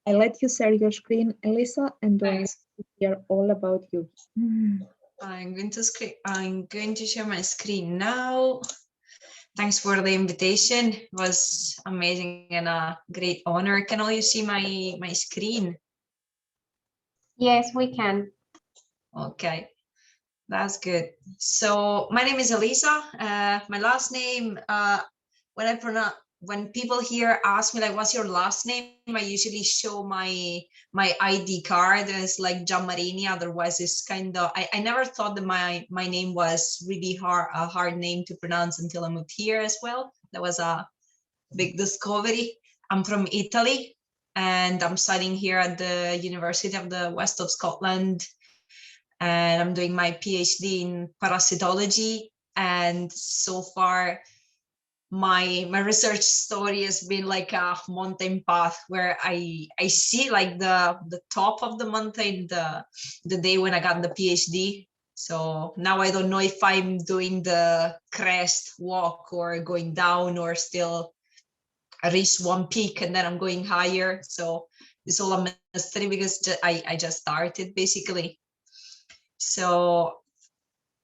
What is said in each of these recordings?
I let you share your screen, Elisa, and we're going Thanks. to hear all about you. I'm going to share my screen now. Thanks for the invitation. It was amazing and a great honor. Can all you see my screen? Yes, we can. Okay, that's good. So my name is Elisa. My last name, when people here ask me like, what's your last name? I usually show my ID card and it's like Giammarini. Otherwise, it's kind of I never thought that my name was really a hard name to pronounce until I moved here as well. That was a big discovery. I'm from Italy and I'm studying here at the University of the West of Scotland, and I'm doing my PhD in parasitology. And so far, my research story has been like a mountain path where I see like the top of the mountain the day when I got the PhD. So now I don't know if I'm doing the crest walk or going down or still I reach one peak and then I'm going higher. So it's all a mystery because I just started basically. So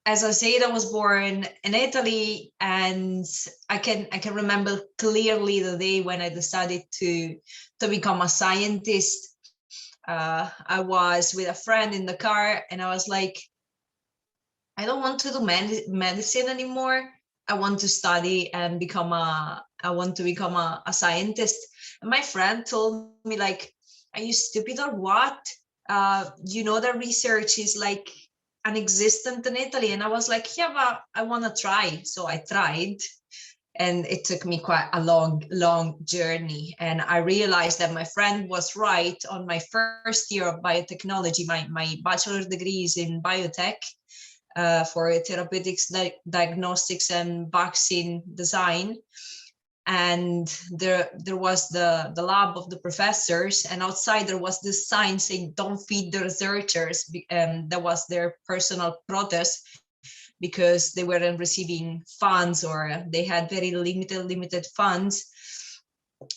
as I said, I was born in Italy, and I can remember clearly the day when I decided to become a scientist. I was with a friend in the car, and I was like, I don't want to do medicine anymore. I want to study and I want to become a scientist. And my friend told me like, are you stupid or what? You know that research is like non-existent in Italy. And I was like, yeah, but I want to try. So I tried. And it took me quite a long journey. And I realized that my friend was right. On my first year of biotechnology, my bachelor's degree is in biotech, for therapeutics, diagnostics, and vaccine design. And there was the lab of the professors, and outside there was this sign saying don't feed the researchers. That was their personal protest because they weren't receiving funds or they had very limited funds.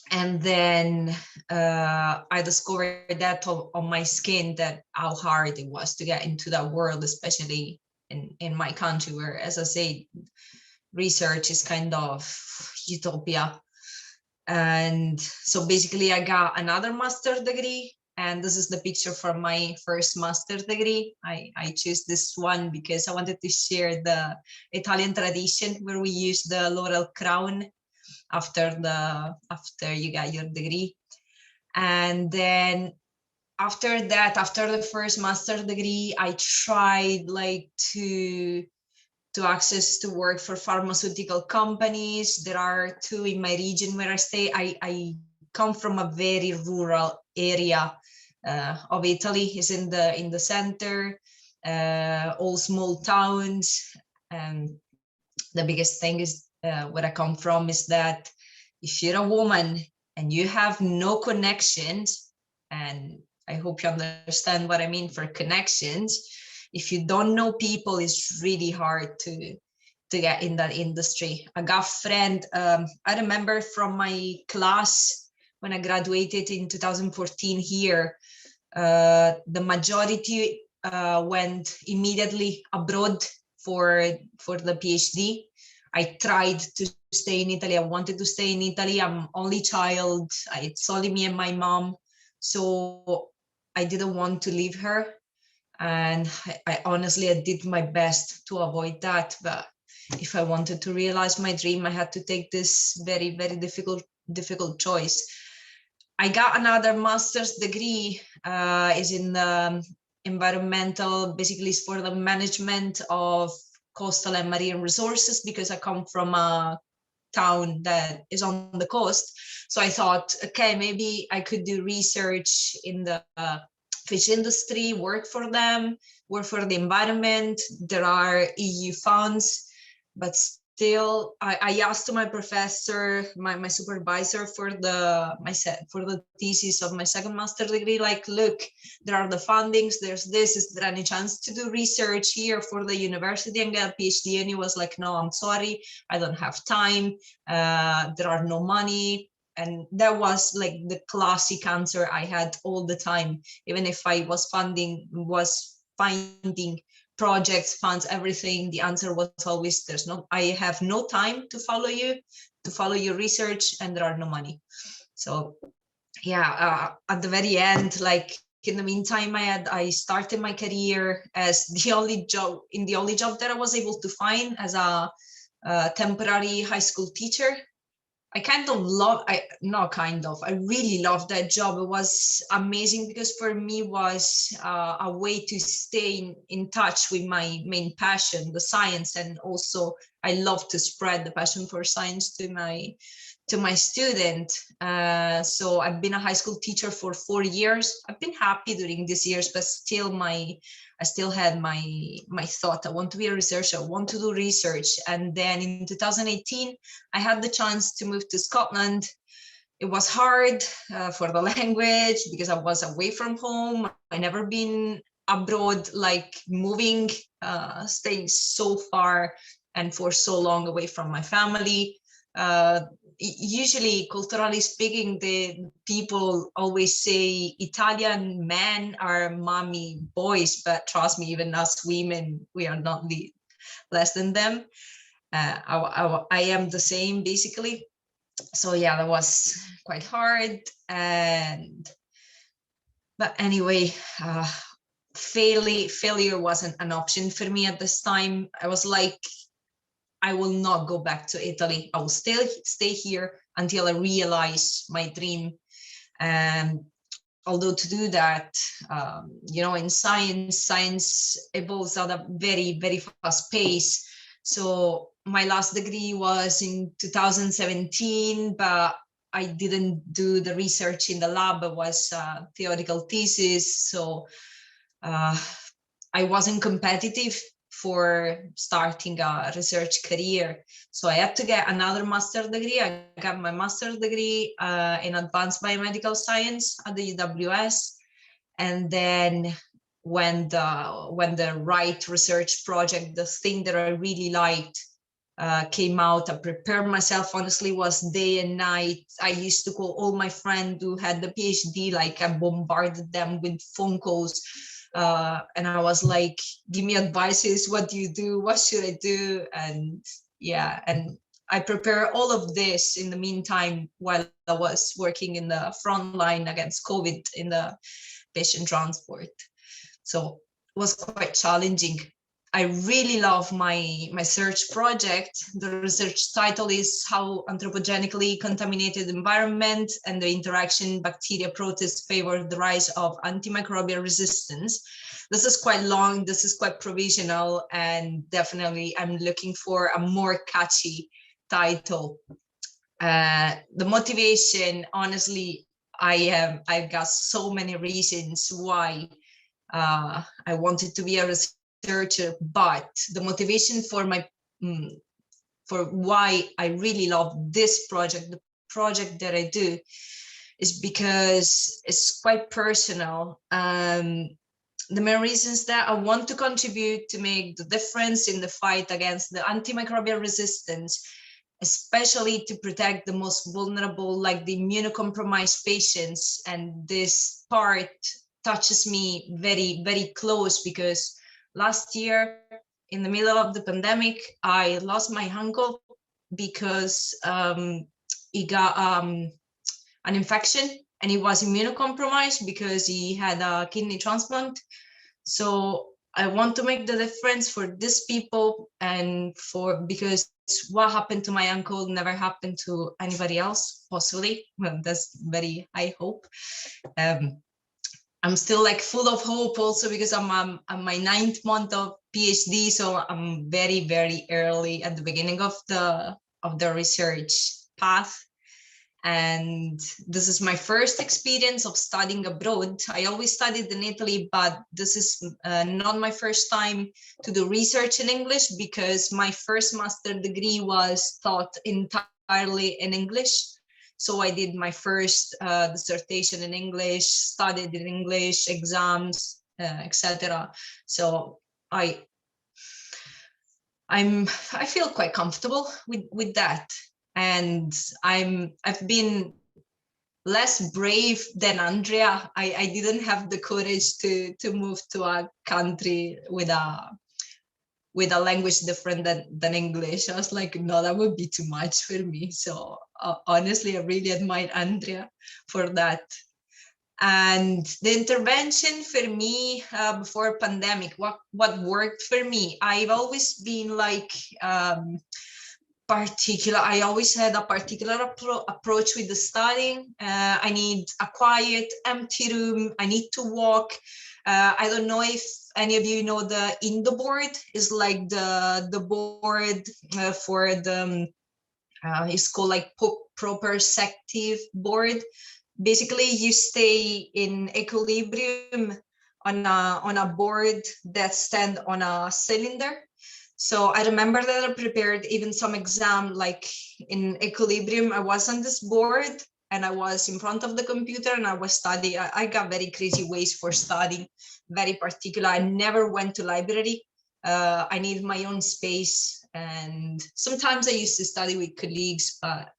And then I discovered that on my skin, that how hard it was to get into that world, especially in my country where, as I say, research is kind of utopia. And so basically I got another master's degree, and this is the picture from my first master's degree. I choose this one because I wanted to share the Italian tradition where we use the laurel crown after you got your degree. And then after that, after the first master's degree, I tried like to access to work for pharmaceutical companies. There are two in my region where I stay. I come from a very rural area of Italy. Is in the center, all small towns. And the biggest thing is where I come from is that if you're a woman and you have no connections, and I hope you understand what I mean for connections, if you don't know people, it's really hard to get in that industry. I got a friend, I remember from my class when I graduated in 2014 here, the majority went immediately abroad for the PhD. I tried to stay in Italy. I wanted to stay in Italy. I'm only child. It's only me and my mom. So I didn't want to leave her. And I honestly, I did my best to avoid that. But if I wanted to realize my dream, I had to take this very difficult choice. I got another master's degree, is in the environmental, basically it's for the management of coastal and marine resources, because I come from a town that is on the coast. So I thought, okay, maybe I could do research in the fish industry, work for them, work for the environment. There are EU funds, but still I asked to my professor, my supervisor for the thesis of my second master degree, like, look, there are the fundings, there's this, is there any chance to do research here for the university and get a PhD? And he was like, no, I'm sorry, I don't have time, there are no money. And that was like the classic answer I had all the time, even if I was finding projects, funds, everything. The answer was always, I have no time to follow your research, and there are no money. So yeah, at the very end, like in the meantime, I started my career as the only job that I was able to find as a temporary high school teacher. I really loved that job. It was amazing because for me was a way to stay in touch with my main passion, the science, and also I love to spread the passion for science to my student. So I've been a high school teacher for 4 years. I've been happy during these years, but I still had my thought. I want to be a researcher. I want to do research. And then in 2018, I had the chance to move to Scotland. It was hard for the language because I was away from home. I never been abroad, like moving, staying so far and for so long away from my family. Usually, culturally speaking, the people always say Italian men are mommy boys, but trust me, even us women, we are not less than them. I am the same, basically. So yeah, that was quite hard. But anyway, failure wasn't an option for me at this time. I was like, I will not go back to Italy. I will still stay here until I realize my dream. And although to do that, in science evolves at a very, very fast pace. So my last degree was in 2017, but I didn't do the research in the lab. It was a theoretical thesis. So I wasn't competitive for starting a research career. So I had to get another master's degree. I got my master's degree in advanced biomedical science at the UWS. And then when the right research project, the thing that I really liked, came out, I prepared myself, honestly, was day and night. I used to call all my friends who had the PhD, like I bombarded them with phone calls. And I was like, give me advices. What do you do? What should I do? And yeah, and I prepare all of this in the meantime while I was working in the front line against COVID in the patient transport. So it was quite challenging. I really love my research project. The research title is How Anthropogenically Contaminated Environment and the Interaction Bacteria Protists Favor the Rise of Antimicrobial Resistance. This is quite long, this is quite provisional, and definitely I'm looking for a more catchy title. The motivation, honestly, I've got so many reasons why I wanted to be a researcher, but the motivation for why I really love this project, the project that I do, is because it's quite personal. The main reasons that I want to contribute to make the difference in the fight against the antimicrobial resistance, especially to protect the most vulnerable, like the immunocompromised patients. And this part touches me very, very close because last year, in the middle of the pandemic, I lost my uncle because he got an infection and he was immunocompromised because he had a kidney transplant. So I want to make the difference for these people, and because what happened to my uncle never happened to anybody else, possibly. Well, that's very high hope. I'm still like full of hope also because I'm my 9th month of PhD, so I'm very, very early at the beginning of the research path. And this is my first experience of studying abroad. I always studied in Italy, but this is not my first time to do research in English because my first master's degree was taught entirely in English. So I did my first dissertation in English, studied in English, exams, etc. So I feel quite comfortable with that. And I've been less brave than Andrea. I didn't have the courage to move to a country with a language different than English. I was like, no, that would be too much for me. So honestly, I really admire Andrea for that. And the intervention for me before pandemic, what worked for me, I've always been like particular. I always had a particular approach with the studying. I need a quiet, empty room. I need to walk. I don't know if any of you know the Indo board is like the board for the it's called like proprioceptive board. Basically, you stay in equilibrium on a board that stand on a cylinder. So I remember that I prepared even some exam like in equilibrium. I was on this board and I was in front of the computer and I was studying. I got very crazy ways for studying, very particular. I never went to library. I need my own space, and sometimes I used to study with colleagues, but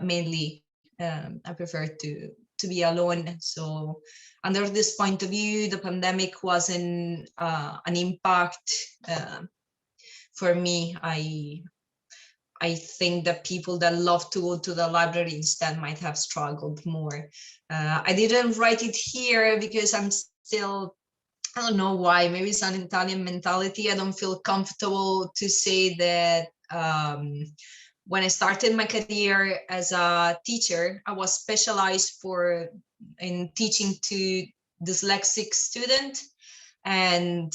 mainly I prefer to be alone. So under this point of view, the pandemic wasn't an impact for me. I think that people that love to go to the library instead might have struggled more. I didn't write it here because I'm still, I don't know why, maybe it's an Italian mentality. I don't feel comfortable to say that when I started my career as a teacher, I was specialized in teaching to dyslexic students, and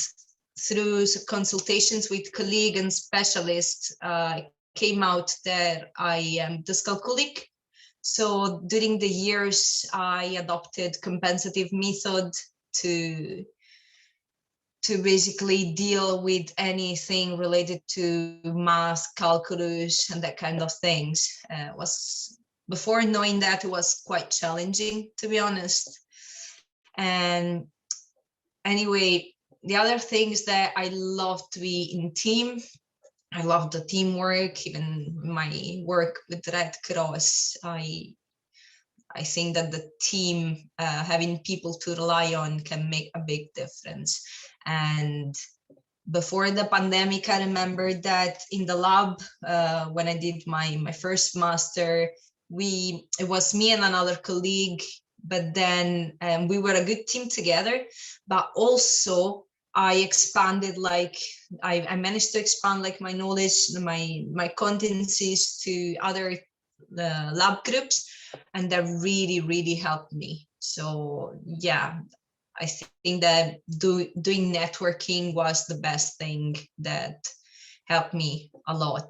through consultations with colleagues and specialists, came out that I am dyscalculic. So during the years, I adopted compensative method to basically deal with anything related to math, calculus, and that kind of things. Was before knowing that, it was quite challenging, to be honest. And anyway, the other thing is that I love to be in team. I love the teamwork. Even my work with Red Cross, I think that the team, having people to rely on, can make a big difference. And before the pandemic, I remember that in the lab, when I did my first master, it was me and another colleague, but then we were a good team together, but also I expanded, like I managed to expand like my knowledge, my competencies to other lab groups, and that really helped me. So yeah, I think that doing networking was the best thing that helped me a lot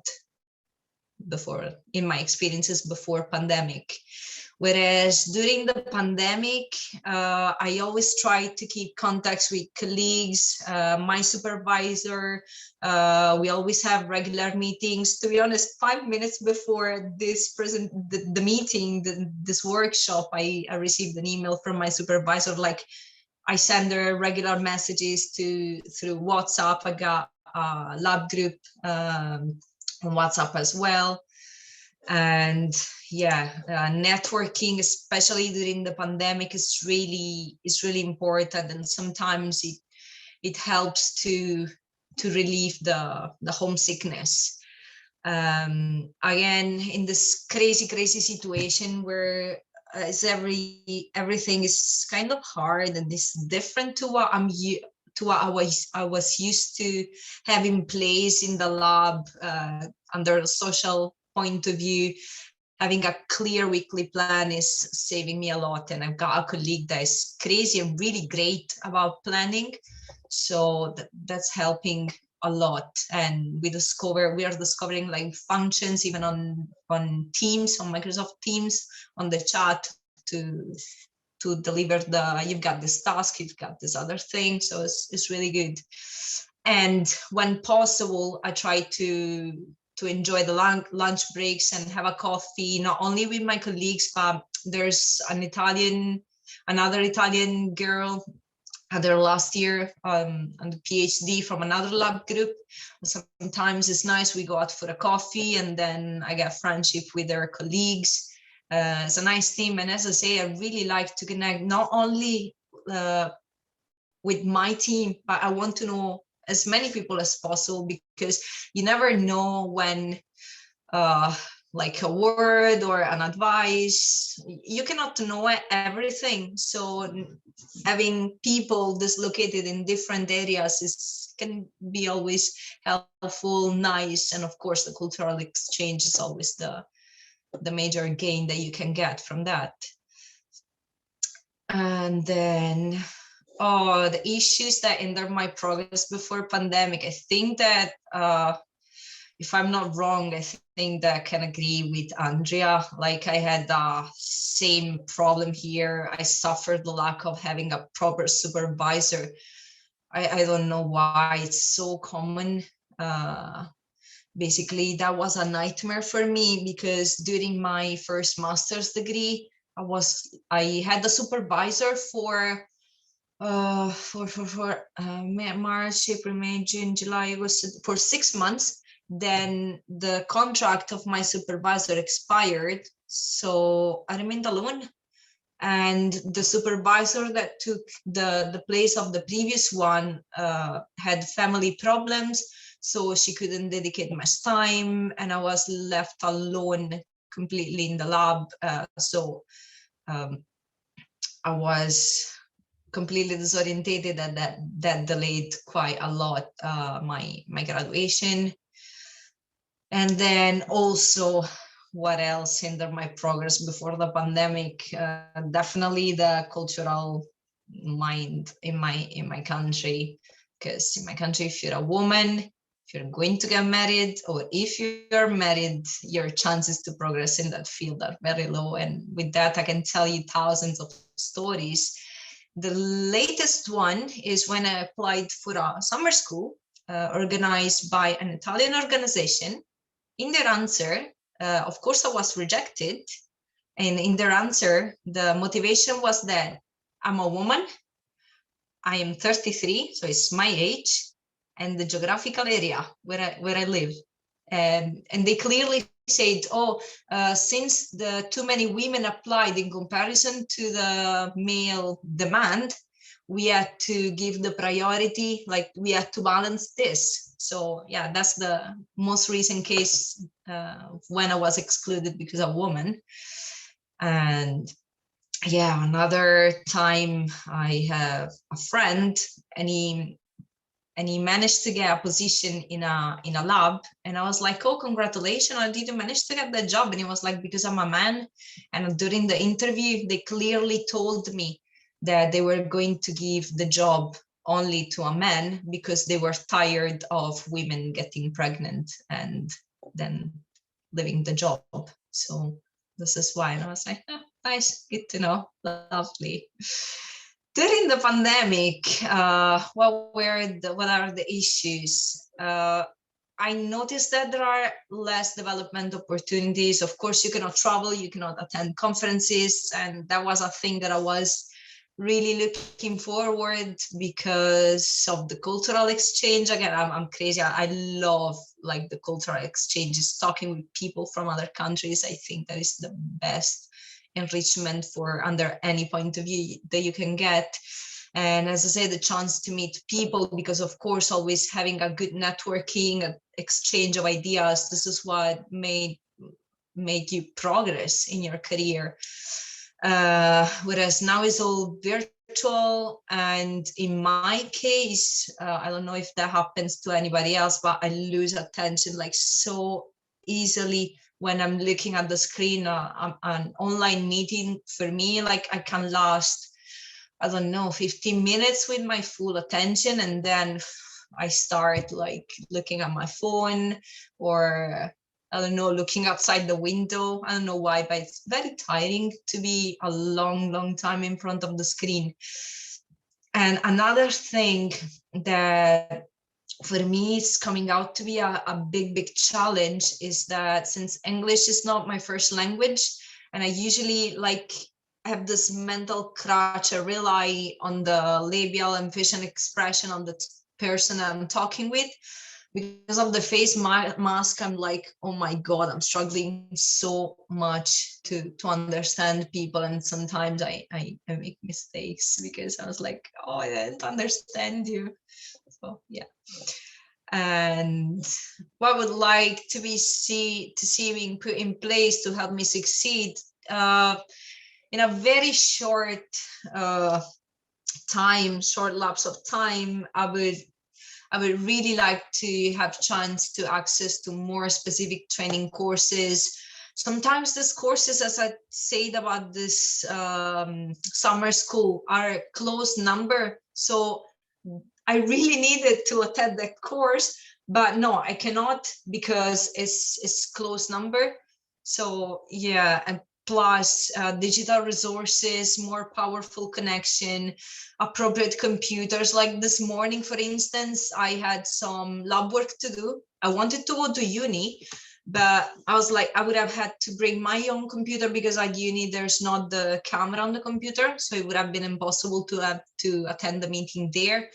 before, in my experiences before pandemic. Whereas during the pandemic, I always tried to keep contacts with colleagues, my supervisor. We always have regular meetings. To be honest, 5 minutes before the meeting, this workshop, I received an email from my supervisor. Like, I send her regular messages through WhatsApp. I got a lab group on WhatsApp as well. And yeah, networking, especially during the pandemic, is really important, and sometimes it helps to relieve the homesickness. Again, in this crazy situation where everything is kind of hard and it's different to what I was used to have in place in the lab, under a social point of view. Having a clear weekly plan is saving me a lot, and I've got a colleague that is crazy and really great about planning, so that's helping a lot. And we are discovering like functions even on Teams, on Microsoft Teams, on the chat to deliver you've got this task, you've got this other thing. So it's really good. And when possible, I try to enjoy the lunch breaks and have a coffee, not only with my colleagues, but there's another Italian girl there last year on the PhD from another lab group. Sometimes it's nice, we go out for a coffee, and then I get friendship with their colleagues. It's a nice team, and as I say, I really like to connect not only with my team, but I want to know as many people as possible, because you never know when like a word or an advice, you cannot know everything. So having people dislocated in different areas can be always helpful, nice, and of course the cultural exchange is always the major gain that you can get from that. And then the issues that hindered my progress before pandemic, I think that if I'm not wrong, I think that I can agree with Andrea. Like, I had the same problem here. I suffered the lack of having a proper supervisor. I don't know why it's so common. Basically, that was a nightmare for me, because during my first master's degree, I had a supervisor for March, April, May, June, July, August, for 6 months. Then the contract of my supervisor expired, so I remained alone. And the supervisor that took the place of the previous one had family problems, so she couldn't dedicate much time, and I was left alone completely in the lab. So I was completely disorientated, and that delayed quite a lot my graduation. And then also, what else hindered my progress before the pandemic? Definitely the cultural mind in my country, because in my country, if you're a woman, if you're going to get married, or if you're married, your chances to progress in that field are very low. And with that, I can tell you thousands of stories. The latest one is when I applied for a summer school organized by an Italian organization. In their answer, of course, I was rejected. And in their answer, the motivation was that I'm a woman, I am 33, so it's my age, and the geographical area where I live. And they clearly said, since the too many women applied in comparison to the male demand, we had to give the priority, like we had to balance this. So yeah, that's the most recent case when I was excluded because of a woman. And yeah, another time I have a friend, and he managed to get a position in a lab, and I was like, oh, congratulations, how did you manage to get that job? And he was like, because I'm a man. And during the interview, they clearly told me that they were going to give the job only to a man, because they were tired of women getting pregnant and then leaving the job. So this is why. And I was like, nice, good to know, lovely. During the pandemic, what are the issues? I noticed that there are less development opportunities. Of course, you cannot travel, you cannot attend conferences, and that was a thing that I was really looking forward because of the cultural exchange. Again, I'm crazy. I love like the cultural exchanges, talking with people from other countries. I think that is the best enrichment for under any point of view that you can get. And as I say, the chance to meet people, because of course, always having a good networking, an exchange of ideas, this is what made you progress in your career. Whereas now it's all virtual. And in my case, I don't know if that happens to anybody else, but I lose attention like so easily when I'm looking at the screen. An online meeting for me, like I can last, I don't know, 15 minutes with my full attention, and then I start like looking at my phone, or I don't know, looking outside the window. I don't know why, but it's very tiring to be a long time in front of the screen. And another thing that for me is coming out to be a big challenge is that since English is not my first language, and I usually like have this mental crutch, I rely on the labial and facial expression on the person I'm talking with. because of the face mask, I'm like, oh my God, I'm struggling so much to understand people. And sometimes I make mistakes because I was like, oh, I didn't understand you. So yeah. And what I would like to see being put in place to help me succeed in a very short short lapse of time, I would really like to have chance to access to more specific training courses. Sometimes these courses, as I said about this summer school, are a close number. So I really needed to attend that course, but no, I cannot because it's close number. So yeah, and plus digital resources, more powerful connection, appropriate computers. Like this morning, for instance, I had some lab work to do. I wanted to go to uni, but I was like, I would have had to bring my own computer because at uni there's not the camera on the computer, so it would have been impossible to attend the meeting there.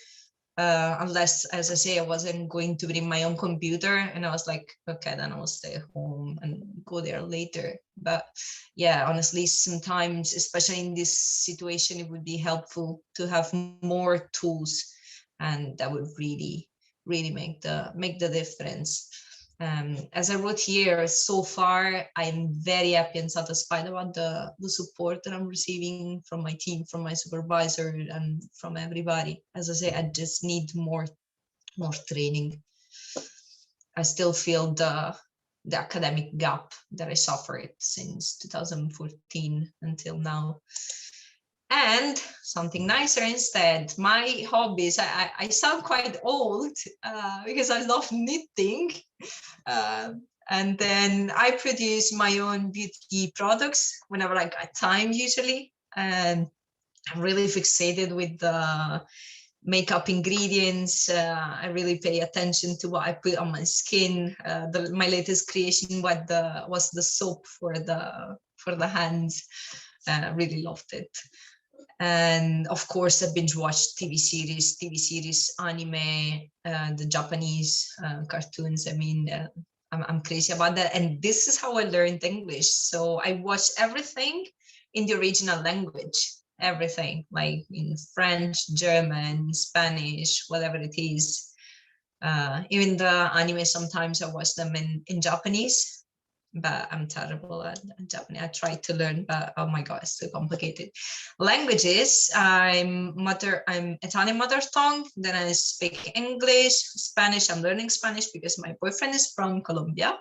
Unless, as I say, I wasn't going to bring my own computer, and I was like, okay, then I'll stay home and go there later. But yeah, honestly, sometimes, especially in this situation, it would be helpful to have more tools, and that would really make the difference. As I wrote here, so far, I'm very happy and satisfied about the support that I'm receiving from my team, from my supervisor, and from everybody. As I say, I just need more training. I still feel the academic gap that I suffered since 2014 until now. And something nicer instead, my hobbies. I sound quite old because I love knitting. And then I produce my own beauty products whenever I got time, usually. And I'm really fixated with the makeup ingredients. I really pay attention to what I put on my skin. My latest creation was the soap for the hands. Really loved it. And of course, I binge watched TV series, anime, the Japanese cartoons. I mean, I'm crazy about that. And this is how I learned English. So I watched everything in the original language, everything, like in French, German, Spanish, whatever it is. Even the anime, sometimes I watch them in Japanese, but I'm terrible at Japanese. I tried to learn, but oh my God, it's too complicated. Languages, I'm Italian mother tongue, then I speak English, Spanish. I'm learning Spanish because my boyfriend is from Colombia.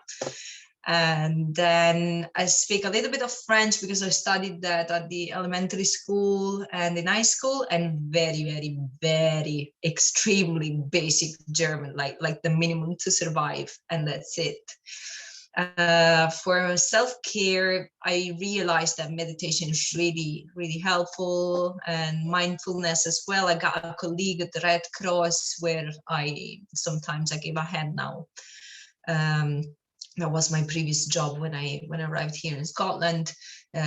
And then I speak a little bit of French because I studied that at the elementary school and in high school, and very, very, very extremely basic German, like the minimum to survive, and that's it. For self-care, I realized that meditation is really, really helpful, and mindfulness as well. I got a colleague at the Red Cross where I give a hand now. That was my previous job when I arrived here in Scotland.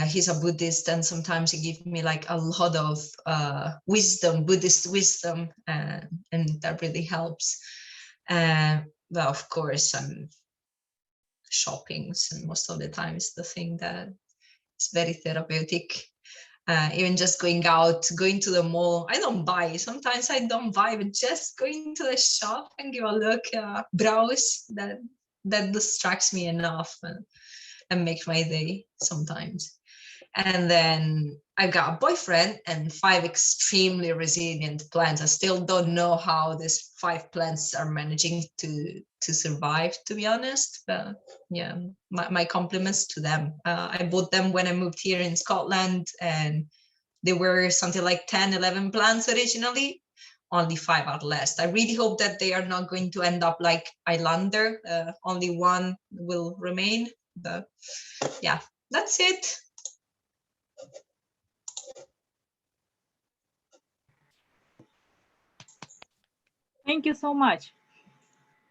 He's a Buddhist, and sometimes he gives me like a lot of Buddhist wisdom, and that really helps. Well, of course, shoppings, and most of the time it's the thing that is very therapeutic. Even just going to the mall, I don't buy. Sometimes I don't buy, but just going to the shop and give a look, browse, that distracts me enough and makes my day sometimes. And then I've got a boyfriend and 5 extremely resilient plants. I still don't know how these 5 plants are managing to survive, to be honest. But yeah, my compliments to them. I bought them when I moved here in Scotland, and they were something like 10, 11 plants originally. Only 5 are left. I really hope that they are not going to end up like Islander. Only 1 will remain. But yeah, that's it. Thank you so much.